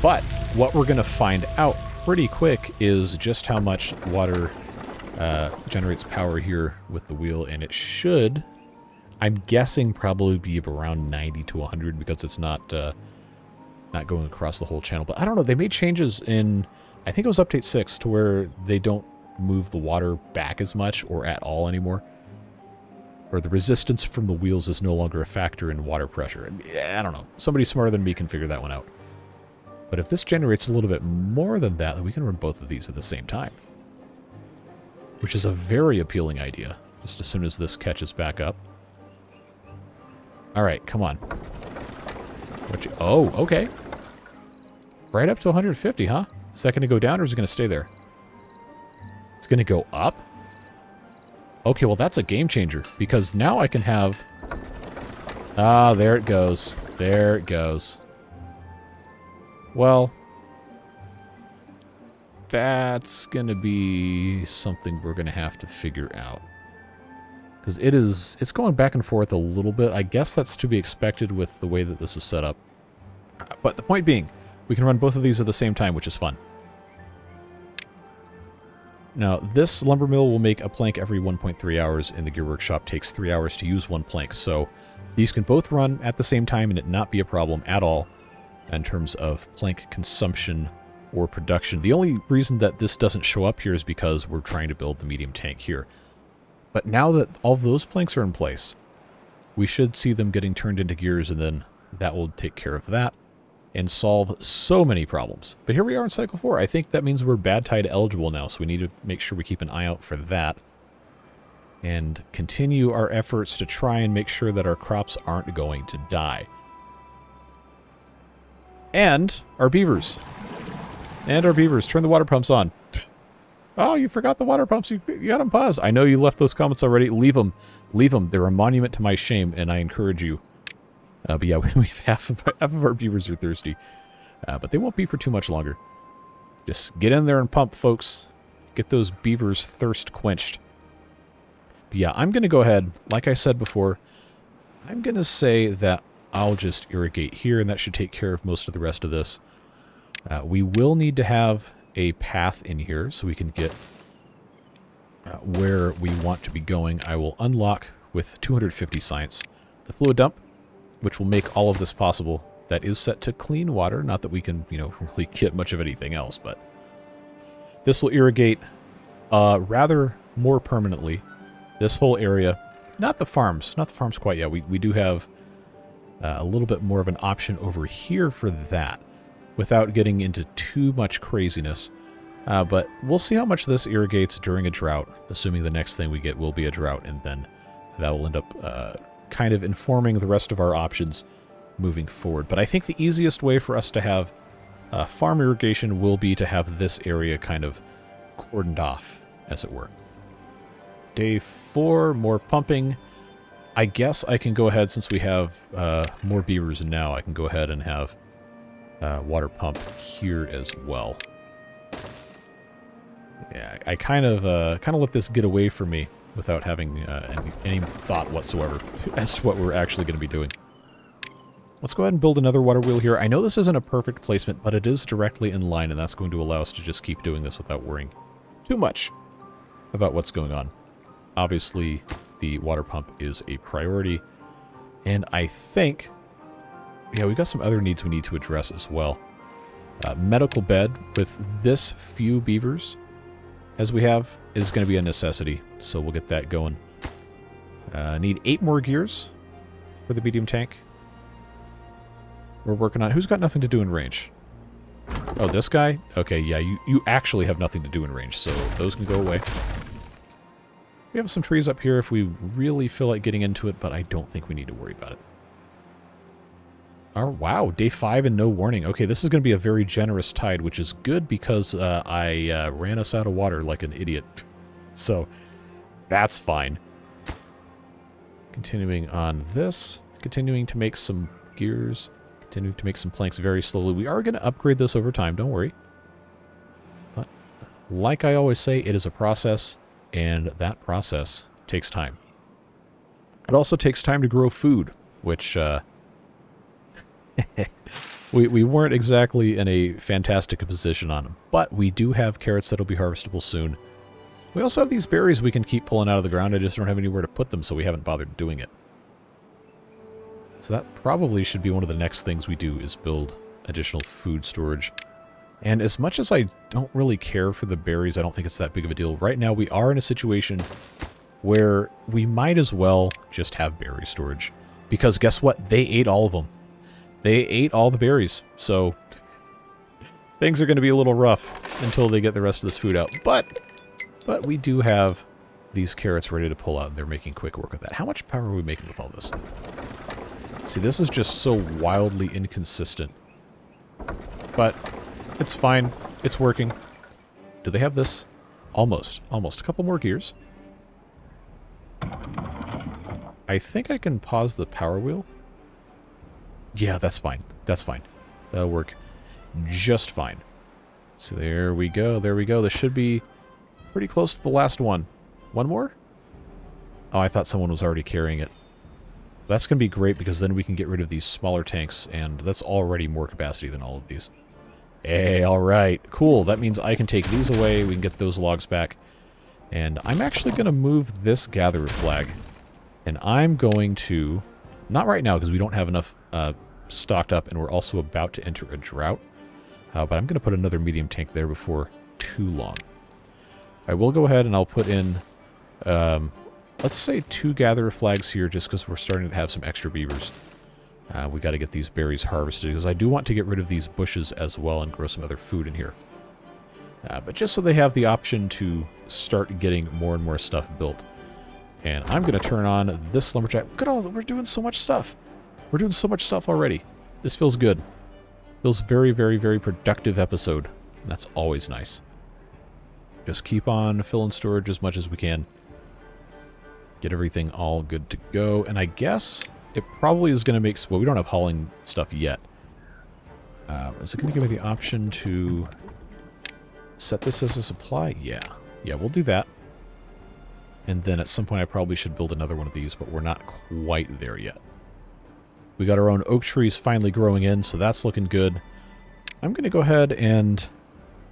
But what we're going to find out pretty quick is just how much water generates power here with the wheel, and it should, I'm guessing, probably be around 90 to 100 because it's not going across the whole channel. But I don't know, they made changes in, I think it was update 6, to where they don't move the water back as much or at all anymore. Or the resistance from the wheels is no longer a factor in water pressure. I don't know. Somebody smarter than me can figure that one out. But if this generates a little bit more than that, then we can run both of these at the same time. Which is a very appealing idea, just as soon as this catches back up. Alright, come on. Oh, okay. Right up to 150, huh? Is that going to go down, or is it going to stay there? It's going to go up? Okay, well, that's a game changer, because now I can have... Ah, there it goes. There it goes. Well... that's going to be something we're going to have to figure out. Because it's going back and forth a little bit. I guess that's to be expected with the way that this is set up. But the point being, we can run both of these at the same time, which is fun. Now, this lumber mill will make a plank every 1.3 hours, and the gear workshop takes 3 hours to use one plank. So these can both run at the same time and it not be a problem at all in terms of plank consumption or production. The only reason that this doesn't show up here is because we're trying to build the medium tank here. But now that all of those planks are in place, we should see them getting turned into gears, and then that will take care of that and solve so many problems. But here we are in Cycle 4. I think that means we're bad tide eligible now, so we need to make sure we keep an eye out for that and continue our efforts to try and make sure that our crops aren't going to die. And our beavers. And our beavers. Turn the water pumps on. Oh, you forgot the water pumps. You got them paused. I know you left those comments already. Leave them. Leave them. They're a monument to my shame, and I encourage you. But yeah, we have half of our beavers are thirsty. But they won't be for too much longer. Just get in there and pump, folks. Get those beavers' thirst quenched. But yeah, I'm going to go ahead, like I said before, I'm going to say that I'll just irrigate here, and that should take care of most of the rest of this. We will need to have a path in here so we can get where we want to be going. I will unlock with 250 science the fluid dump, which will make all of this possible. That is set to clean water, not that we can, you know, really get much of anything else, but this will irrigate rather more permanently this whole area. Not the farms quite yet. We do have a little bit more of an option over here for that, without getting into too much craziness. But we'll see how much this irrigates during a drought, assuming the next thing we get will be a drought, and then that will end up kind of informing the rest of our options moving forward. But I think the easiest way for us to have farm irrigation will be to have this area kind of cordoned off, as it were. Day 4, more pumping. I guess I can go ahead, since we have more beavers now, I can go ahead and have water pump here as well. Yeah, I kind of let this get away from me without having any thought whatsoever as to what we're actually going to be doing. Let's go ahead and build another water wheel here. I know this isn't a perfect placement, but it is directly in line, and that's going to allow us to just keep doing this without worrying too much about what's going on. Obviously, the water pump is a priority, and I think, yeah, we've got some other needs we need to address as well. Medical bed with this few beavers, as we have, is going to be a necessity, so we'll get that going. Need 8 more gears for the medium tank. We're working on... Who's got nothing to do in range? Oh, this guy? Okay, yeah, you actually have nothing to do in range, so those can go away. We have some trees up here if we really feel like getting into it, but I don't think we need to worry about it. Oh, wow, day 5 and no warning. Okay, this is going to be a very generous tide, which is good because I ran us out of water like an idiot. So, that's fine. Continuing on this. Continuing to make some gears. Continuing to make some planks very slowly. We are going to upgrade this over time, don't worry. But, like I always say, it is a process, and that process takes time. It also takes time to grow food, which... we weren't exactly in a fantastic position on them, but we do have carrots that'll be harvestable soon. We also have these berries we can keep pulling out of the ground. I just don't have anywhere to put them, so we haven't bothered doing it. So that probably should be one of the next things we do, is build additional food storage. And as much as I don't really care for the berries, I don't think it's that big of a deal. Right now we are in a situation where we might as well just have berry storage. Because guess what? They ate all of them. They ate all the berries, so things are going to be a little rough until they get the rest of this food out. But we do have these carrots ready to pull out, and they're making quick work with that. How much power are we making with all this? See, this is just so wildly inconsistent. But it's fine. It's working. Do they have this? Almost. Almost. A couple more gears. I think I can pause the power wheel. Yeah, that's fine. That's fine. That'll work just fine. So there we go. There we go. This should be pretty close to the last one. One more? Oh, I thought someone was already carrying it. That's going to be great because then we can get rid of these smaller tanks, and that's already more capacity than all of these. Hey, alright. Cool. That means I can take these away. We can get those logs back. And I'm actually going to move this gatherer flag. And I'm going to... Not right now because we don't have enough stocked up, and we're also about to enter a drought. But I'm going to put another medium tank there before too long. I will go ahead and I'll put in, let's say 2 gatherer flags here just because we're starting to have some extra beavers. We got to get these berries harvested because I do want to get rid of these bushes as well and grow some other food in here. But just so they have the option to start getting more and more stuff built. And I'm going to turn on this lumberjack. Look at all that. We're doing so much stuff. We're doing so much stuff already. This feels good. Feels very, very, very productive episode. And that's always nice. Just keep on filling storage as much as we can. Get everything all good to go. And I guess it probably is going to make... Well, we don't have hauling stuff yet. Is it going to give me the option to Set this as a supply? Yeah. Yeah, we'll do that. And then at some point I probably should build another one of these, but we're not quite there yet. We got our own oak trees finally growing in, so that's looking good. I'm going to go ahead and,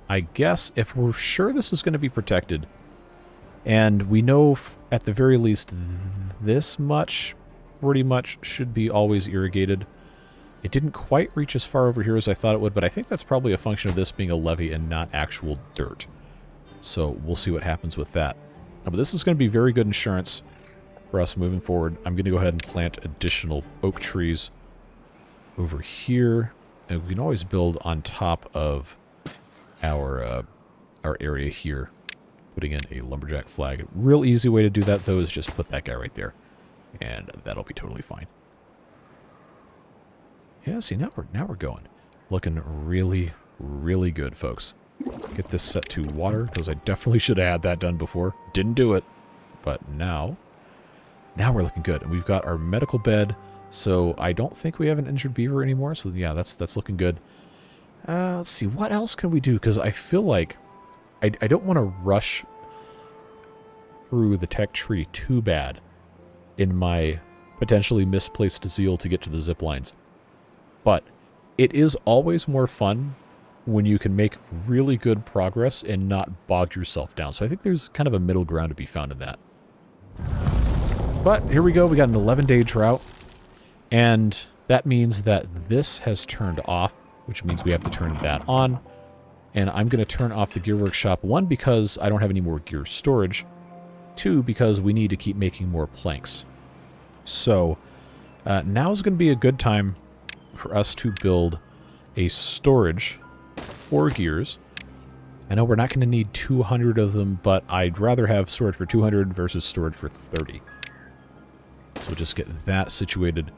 I guess, if we're sure this is going to be protected, and we know at the very least this much pretty much should be always irrigated. It didn't quite reach as far over here as I thought it would, but I think that's probably a function of this being a levee and not actual dirt. So we'll see what happens with that. But this is going to be very good insurance for us moving forward. I'm going to go ahead and plant additional oak trees over here. And we can always build on top of our area here, putting in a lumberjack flag. A real easy way to do that, though, is just put that guy right there. And that'll be totally fine. Yeah, see, now we're going. Looking really, really good, folks. Get this set to water, because I definitely should have had that done before. Didn't do it. But now we're looking good. And we've got our medical bed, so I don't think we have an injured beaver anymore. So yeah, that's looking good. Let's see, what else can we do? Because I feel like I don't want to rush through the tech tree too bad in my potentially misplaced zeal to get to the zip lines. But it is always more fun when you can make really good progress and not bog yourself down. So I think there's kind of a middle ground to be found in that. But here we go. We got an 11-day drought. And that means that this has turned off, which means we have to turn that on. And I'm going to turn off the gear workshop, 1, because I don't have any more gear storage, 2, because we need to keep making more planks. So now is going to be a good time for us to build a storage for gears. I know we're not going to need 200 of them, but I'd rather have storage for 200 versus storage for 30. So we'll just get that situated,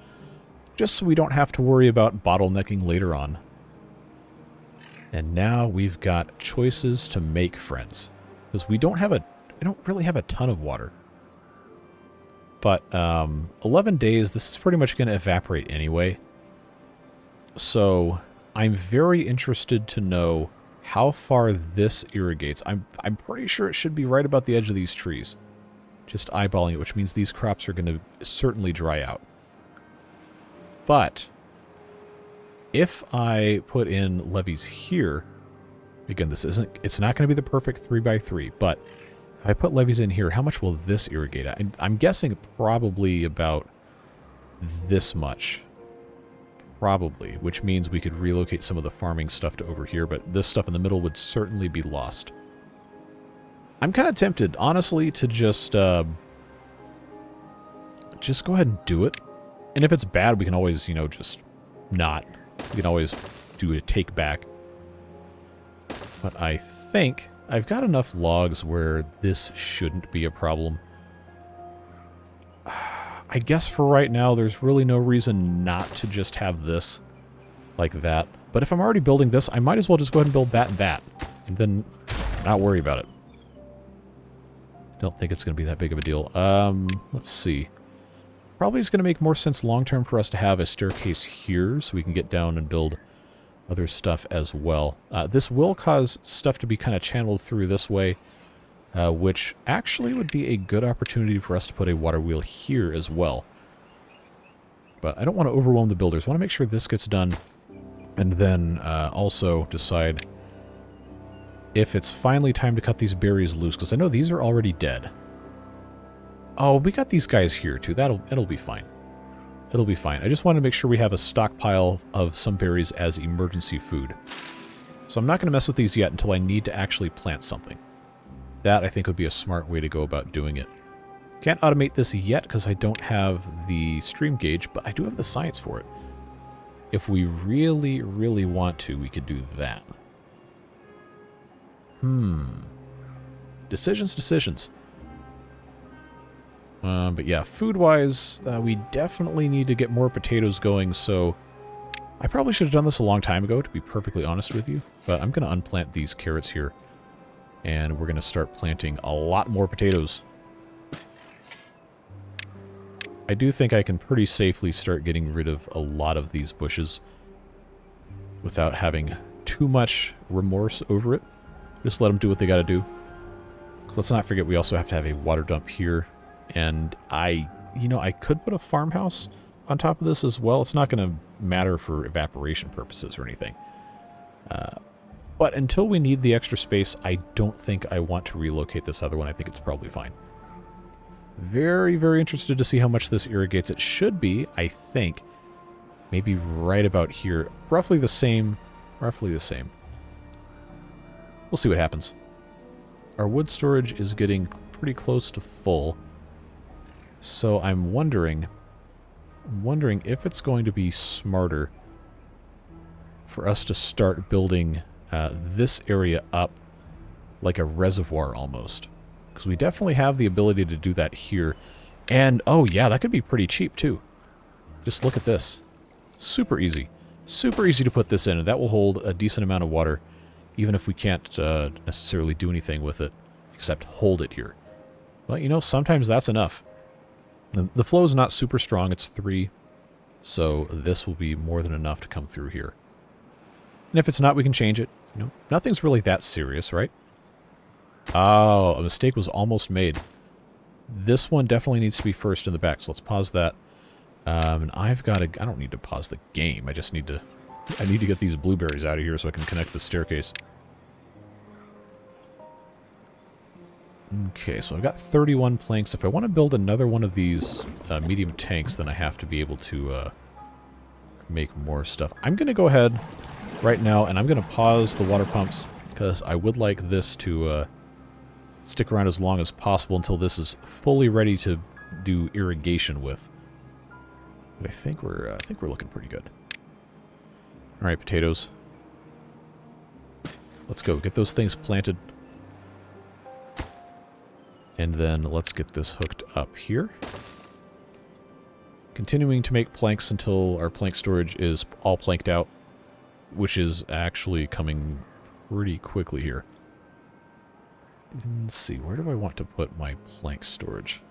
just so we don't have to worry about bottlenecking later on. And now we've got choices to make, friends, because we don't really have a ton of water. But 11 days, this is pretty much going to evaporate anyway. So I'm very interested to know how far this irrigates. I'm pretty sure it should be right about the edge of these trees. Just eyeballing it, which means these crops are going to certainly dry out. But if I put in levees here, again, it's not going to be the perfect 3x3, but if I put levees in here, how much will this irrigate? I'm guessing probably about this much. Probably, which means we could relocate some of the farming stuff to over here, but this stuff in the middle would certainly be lost. I'm kind of tempted, honestly, to just go ahead and do it. And if it's bad, we can always, just not. We can always do a take back. But I think I've got enough logs where this shouldn't be a problem. I guess for right now, there's really no reason not to just have this like that. But if I'm already building this, I might as well just go ahead and build that and that. And then not worry about it. Don't think it's going to be that big of a deal. Let's see. Probably it's going to make more sense long-term for us to have a staircase here so we can get down and build other stuff as well. This will cause stuff to be kind of channeled through this way. Which actually would be a good opportunity for us to put a water wheel here as well. But I don't want to overwhelm the builders. I want to make sure this gets done, and then also decide if it's finally time to cut these berries loose, because I know these are already dead. Oh, we got these guys here too. It'll be fine. It'll be fine. I just want to make sure we have a stockpile of some berries as emergency food. So I'm not going to mess with these yet until I need to actually plant something. That, I think, would be a smart way to go about doing it. Can't automate this yet because I don't have the stream gauge, but I do have the science for it. If we really, really want to, we could do that. Decisions. But yeah, food-wise, we definitely need to get more potatoes going, so I probably should have done this a long time ago, to be perfectly honest with you. But I'm going to unplant these carrots here. And we're going to start planting a lot more potatoes. I do think I can pretty safely start getting rid of a lot of these bushes without having too much remorse over it. Just let them do what they got to do. 'Cause let's not forget we also have to have a water dump here. And I could put a farmhouse on top of this as well. It's not going to matter for evaporation purposes or anything. But until we need the extra space, I don't think I want to relocate this other one. I think it's probably fine. Very, very interested to see how much this irrigates. It should be, I think, maybe right about here. Roughly the same. Roughly the same. We'll see what happens. Our wood storage is getting pretty close to full. So I'm wondering if it's going to be smarter for us to start building this area up like a reservoir almost. Because we definitely have the ability to do that here. And, oh yeah, that could be pretty cheap too. Just look at this. Super easy. Super easy to put this in, and that will hold a decent amount of water, even if we can't necessarily do anything with it, except hold it here. Well, you know, sometimes that's enough. The flow is not super strong, it's 3, so this will be more than enough to come through here. And if it's not, we can change it. You know, nothing's really that serious, right? Oh, a mistake was almost made. This one definitely needs to be first in the back, so let's pause that. And I've got to... I don't need to pause the game, I just need to... I need to get these blueberries out of here so I can connect the staircase. Okay, so I've got 31 planks. If I want to build another one of these medium tanks, then I have to be able to make more stuff. I'm going to go ahead right now, and I'm going to pause the water pumps, because I would like this to stick around as long as possible until this is fully ready to do irrigation with. But I think we're looking pretty good. All right, potatoes. Let's go. Get those things planted. And then let's get this hooked up here. Continuing to make planks until our plank storage is all planked out, which is actually coming pretty quickly here. Let's see, where do I want to put my plank storage?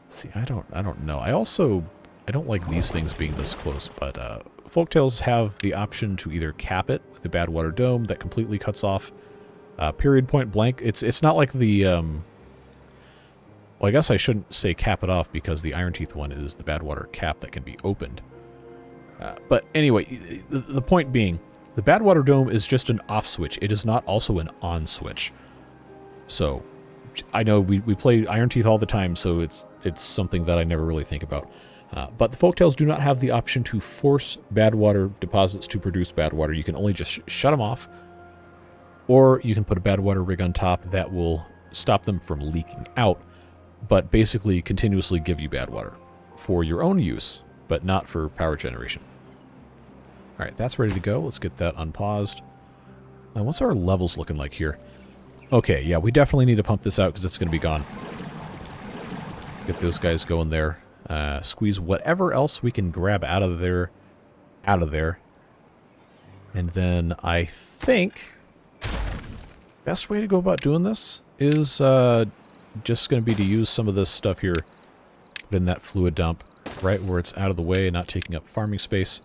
See, I don't know. I don't like these things being this close, but Folktails have the option to either cap it with the badwater dome that completely cuts off period point blank. It's not like the well, I guess I shouldn't say cap it off, because the Iron Teeth one is the badwater cap that can be opened. But anyway, the point being, the badwater dome is just an off switch. It is not also an on switch. So I know we play Iron Teeth all the time, so it's something that I never really think about. But the Folktails do not have the option to force badwater deposits to produce badwater. You can only just shut them off, or you can put a badwater rig on top that will stop them from leaking out, but basically continuously give you badwater for your own use, but not for power generation. All right, that's ready to go. Let's get that unpaused. Now, what's our levels looking like here? Okay, yeah, we definitely need to pump this out because it's going to be gone. Get those guys going there. Squeeze whatever else we can grab out of there. And then I think best way to go about doing this is just going to be to use some of this stuff here, put in that fluid dump right where it's out of the way, not taking up farming space.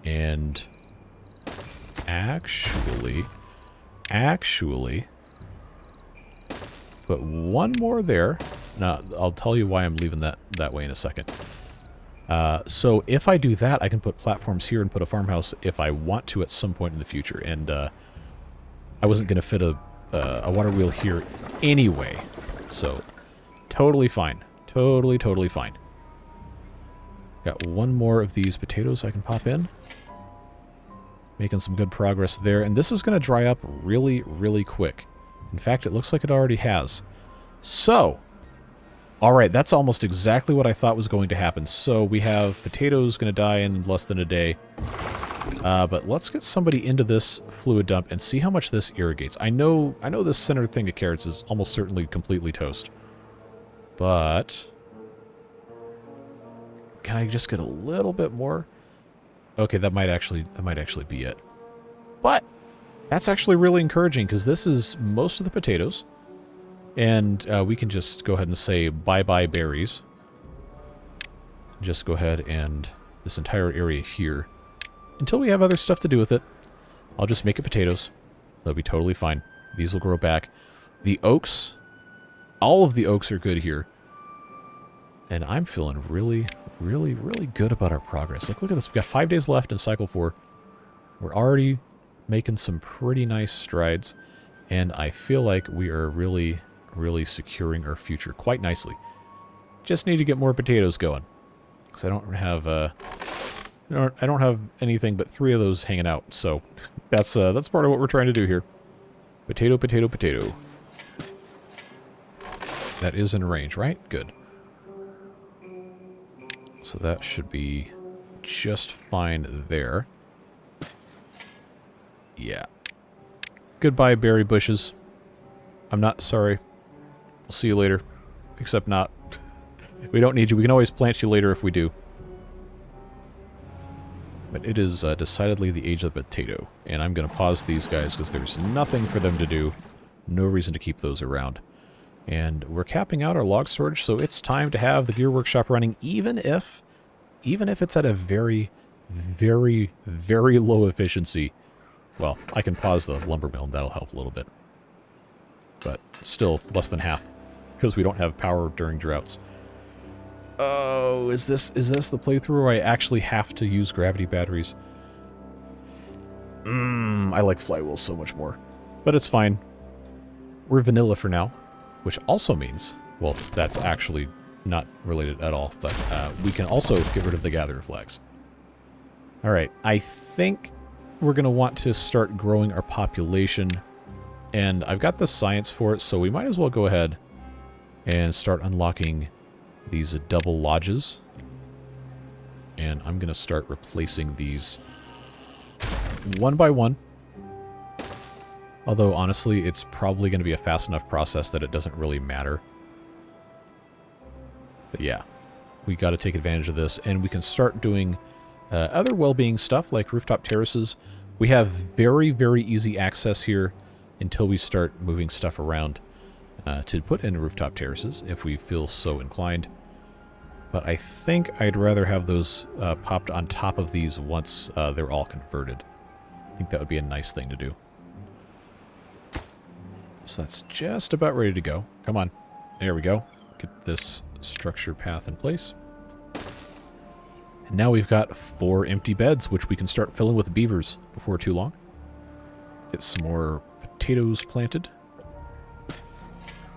And actually, put one more there. Now, I'll tell you why I'm leaving that way in a second. So if I do that, I can put platforms here and put a farmhouse if I want to at some point in the future. And I wasn't going to fit a water wheel here anyway. So totally fine. Totally fine. Got one more of these potatoes I can pop in. Making some good progress there. And this is going to dry up really, really quick. In fact, it looks like it already has. So, alright, that's almost exactly what I thought was going to happen. So we have potatoes going to die in less than a day. But let's get somebody into this fluid dump and see how much this irrigates. I know this center thing of carrots is almost certainly completely toast. But can I just get a little bit more? Okay, that might actually be it. But that's actually really encouraging, because this is most of the potatoes. And we can just go ahead and say bye-bye berries. Just go ahead and this entire area here until we have other stuff to do with it. I'll just make it potatoes. They'll be totally fine. These will grow back. The oaks, all of the oaks are good here. And I'm feeling really, really, really good about our progress. Look at this. We've got 5 days left in cycle 4. We're already making some pretty nice strides. And I feel like we are really, really securing our future quite nicely. Just need to get more potatoes going. Because I don't have I don't have anything but 3 of those hanging out. So that's part of what we're trying to do here. Potato, potato, potato. That is in range, right? Good. So that should be just fine there. Yeah. Goodbye, berry bushes. I'm not sorry. We'll see you later. Except not. We don't need you. We can always plant you later if we do. But it is decidedly the age of the potato. And I'm going to pause these guys because there's nothing for them to do. No reason to keep those around. And we're capping out our log storage, so it's time to have the gear workshop running, even if it's at a very, very, very low efficiency. Well, I can pause the lumber mill, and that'll help a little bit. But still, less than half, because we don't have power during droughts. Oh, is this the playthrough where I actually have to use gravity batteries? I like flywheels so much more. But it's fine. We're vanilla for now. Which also means, well, that's actually not related at all, but we can also get rid of the gatherer flags. Alright, I think we're going to want to start growing our population, and I've got the science for it, so we might as well go ahead and start unlocking these double lodges. And I'm going to start replacing these one by one. Although, honestly, it's probably going to be a fast enough process that it doesn't really matter. But yeah, we got to take advantage of this, and we can start doing other well-being stuff like rooftop terraces. We have very, very easy access here until we start moving stuff around to put in rooftop terraces, if we feel so inclined. But I think I'd rather have those popped on top of these once they're all converted. I think that would be a nice thing to do. So that's just about ready to go. Come on. There we go. Get this structure path in place. And now we've got 4 empty beds, which we can start filling with beavers before too long. Get some more potatoes planted.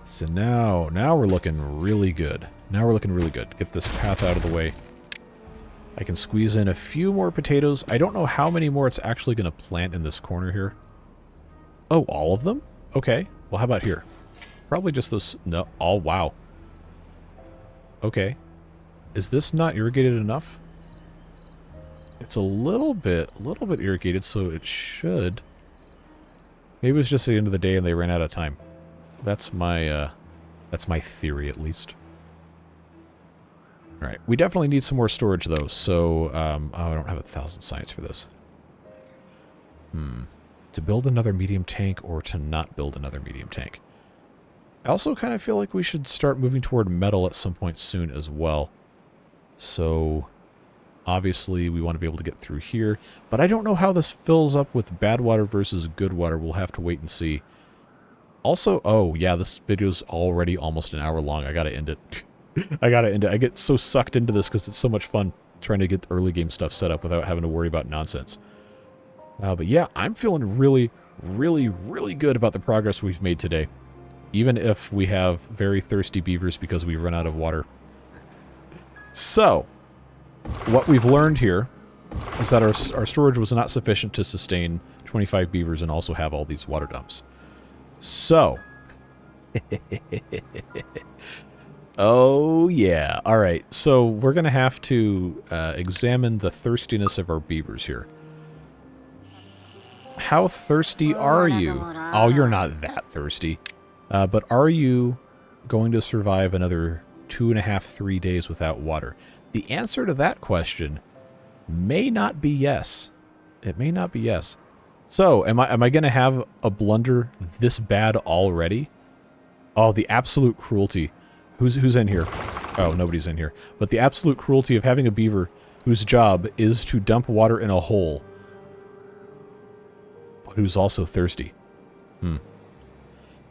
So now we're looking really good. Now we're looking really good. Get this path out of the way. I can squeeze in a few more potatoes. I don't know how many more it's actually going to plant in this corner here. Oh, all of them? Okay. Well, how about here? Probably just those... No. Oh, wow. Okay. Is this not irrigated enough? It's a little bit irrigated, so it should. Maybe it was just the end of the day and they ran out of time. That's my theory, at least. All right. We definitely need some more storage, though, so... oh, I don't have 1,000 science for this. To build another medium tank or to not build another medium tank. I also kind of feel like we should start moving toward metal at some point soon as well. So, obviously, we want to be able to get through here. But I don't know how this fills up with bad water versus good water. We'll have to wait and see. Also, oh, yeah, this video's already almost an hour long. I gotta end it. I gotta end it. I get so sucked into this because it's so much fun trying to get early game stuff set up without having to worry about nonsense. But yeah, I'm feeling really, really, really good about the progress we've made today. Even if we have very thirsty beavers because we run out of water. So, what we've learned here is that our storage was not sufficient to sustain 25 beavers and also have all these water dumps. So, oh yeah, alright, so we're going to have to examine the thirstiness of our beavers here. How thirsty are you? Oh, you're not that thirsty. But are you going to survive another 2.5, 3 days without water? The answer to that question may not be yes. It may not be yes. So, am I going to have a blunder this bad already? Oh, the absolute cruelty. Who's in here? Oh, nobody's in here. But the absolute cruelty of having a beaver whose job is to dump water in a hole. but who's also thirsty.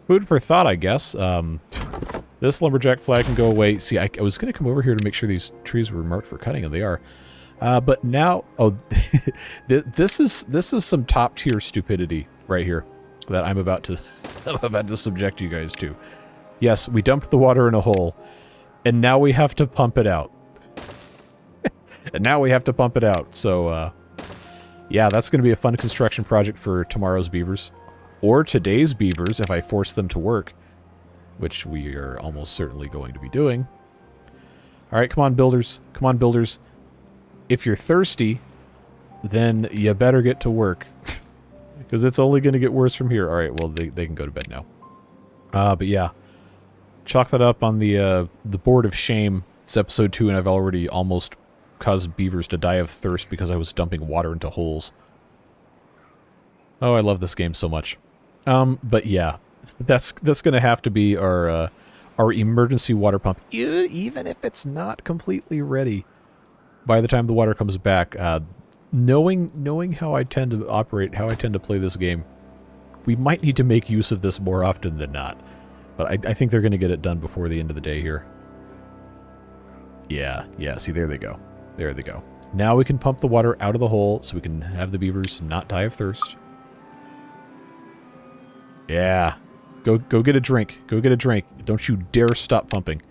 Food for thought, I guess. This lumberjack flag can go away. See, I was going to come over here to make sure these trees were marked for cutting, and they are. But now, oh, this is some top tier stupidity right here that I'm about to subject you guys to. Yes, we dumped the water in a hole, and now we have to pump it out. And now we have to pump it out. So, yeah, that's going to be a fun construction project for tomorrow's beavers. Or today's beavers, if I force them to work. Which we are almost certainly going to be doing. Alright, come on, builders. Come on, builders. If you're thirsty, then you better get to work. Because it's only going to get worse from here. Alright, well, they can go to bed now. But yeah. Chalk that up on the board of shame. It's episode 2, and I've already almost caused beavers to die of thirst because I was dumping water into holes. Oh, I love this game so much. But yeah, that's going to have to be our emergency water pump, even if it's not completely ready by the time the water comes back. Knowing how I tend to operate, how I tend to play this game, we might need to make use of this more often than not. But I think they're going to get it done before the end of the day here. Yeah, see, there they go. There they go. Now we can pump the water out of the hole so we can have the beavers not die of thirst. Yeah. Go get a drink. Go get a drink. Don't you dare stop pumping.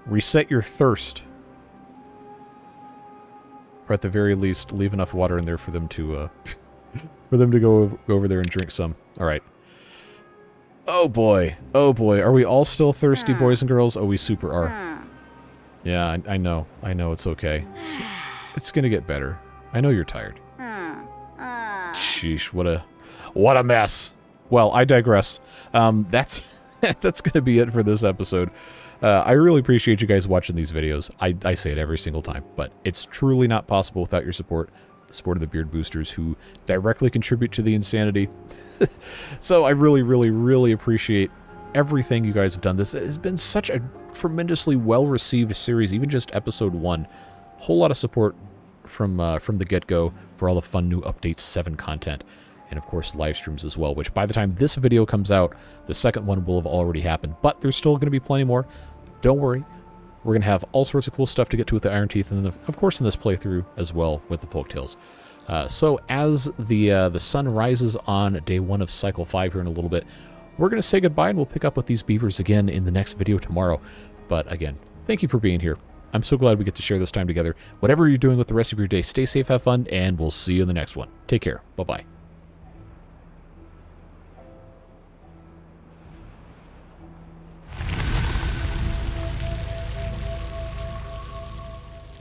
Reset your thirst. Or at the very least, leave enough water in there for them to go over there and drink some. All right. Oh boy. Oh boy. Are we all still thirsty, boys and girls? Oh, we super are. Yeah, I know. I know, it's okay. It's gonna get better. I know you're tired. Sheesh, what a mess. Well, I digress. That's gonna be it for this episode. I really appreciate you guys watching these videos. I say it every single time, but it's truly not possible without your support. The support of the Beard Boosters, who directly contribute to the insanity. So I really, really, really appreciate everything you guys have done. This has been such a tremendously well-received series, even just episode 1. Whole lot of support from the get-go for all the fun new Update 7 content. And of course, live streams as well, which by the time this video comes out, the second one will have already happened. But there's still going to be plenty more. Don't worry. We're going to have all sorts of cool stuff to get to with the Iron Teeth, and then, of course, in this playthrough as well with the Folktales. So as the sun rises on day 1 of Cycle 5 here in a little bit, we're going to say goodbye, and we'll pick up with these beavers again in the next video tomorrow. But again, thank you for being here. I'm so glad we get to share this time together. Whatever you're doing with the rest of your day, stay safe, have fun, and we'll see you in the next one. Take care. Bye-bye.